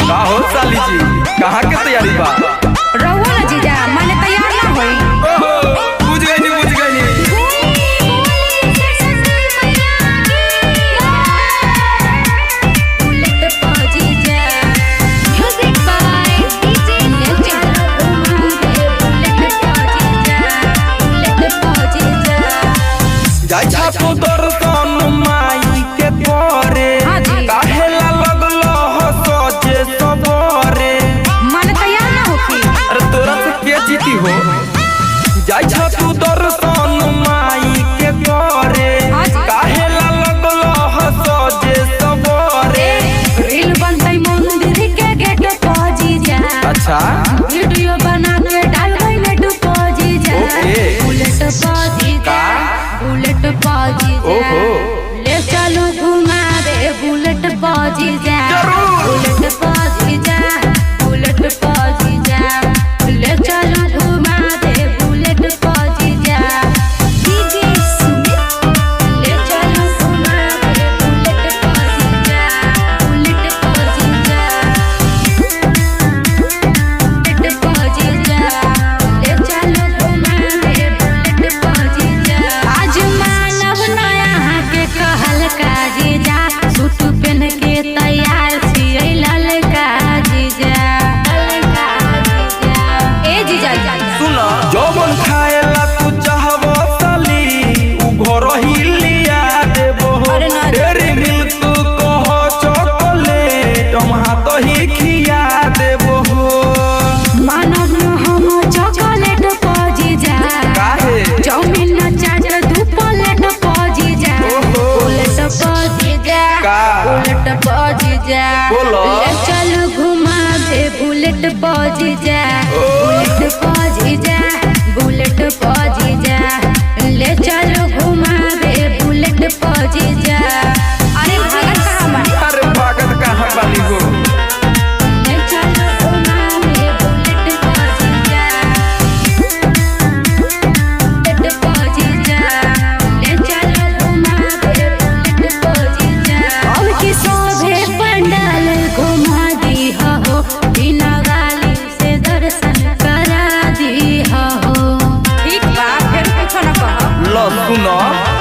का हो साली जी, कहाँ के तैयारी बा? रहुआ ना जीजा, माने तैयार ना होई। ओहो, बुझ गई बुझ गई। जाय छापो दर्शन माई के तोरे, काहेला लगलो हो सोचे सबरे। माने तैयार ना होखी। अरे तोरा से के जीती हो? जाय छापो दर्शन माई के तोरे, काहेला लगलो हो सोचे सबरे। रील बनतै मंदिर के गेट पर जीजा। अच्छा वीडियो बना के डालबै नेट पर जीजा। बुलेट पर जीजा, बुलेट पर जीजा। ओहो, ले चलो घुमा दे बुलेट पर जीजा। बुलेट पर जीजा, बुलेट पर जीजा। ले चलो घुमा दे बुलेट पर जीजा। डीजे सुमित, ले चलो घुमा दे बुलेट पर जीजा। बुलेट पर जीजा, बुलेट पर जीजा। ले चलो घुमा दे बुलेट पर जीजा। आज मानव नया के कहल का जीजा। सूट पहन के तैयार छियै ललका जीजा। ललका जीजा, ए जीजा सुना जौन खाएला तू चाहबो साली, उ घर ही लिया देबो। अरे ना। डेरी मिल्क तू कहो चॉकलेट, हम हाथ ही खिया देबो। मानव न हम चॉकलेट पर जीजा। काहे? चाउमीन न चाट दू प्लेट पर जीजा। ओहो। बुलेट पर जीजा, का? बुलेट पर जीजा। बोलो। ले चल घुमा दे बुलेट पर जीजा। बुलेट पर जीजा, बुलेट पर जीजा। ले चल घुमा दे बुलेट पर जीजा। अरे भागत कहाँ बानी? अरे भागत कहाँ बानी हो? ले चल घुमा दे बुलेट पर जीजा। बुलेट पर जीजा। ले चल घुमा दे बुलेट पर जीजा। अब की शोभे पंडाल घुमा दी हो, बिना गाली से दर्शन करा दी हो। ठीक बा, फिर कुछ न कहो। लो सुनो,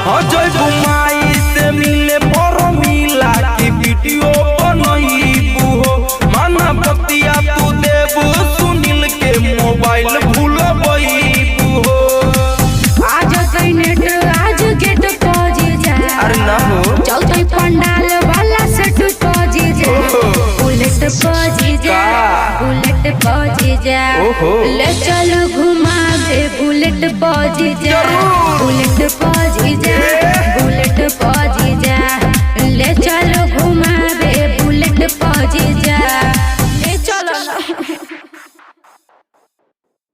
हाँ जय बुमाई से मिले पर मिला की वीडियो बनईबू हो। माना बतिया तू देबू सुनील के मोबाइल भूलबईबू हो। आज कई नेट आज गेट पर जीजा। अरे ना हो, चलते पंडाल वाला सेट पर जीजा। ओहो। बुलेट पर जीजा, का? बुलेट पर जीजा। ओहो। ले चलो घुमा दे बुलेट पर जीजा। जरूर। बुलेट पर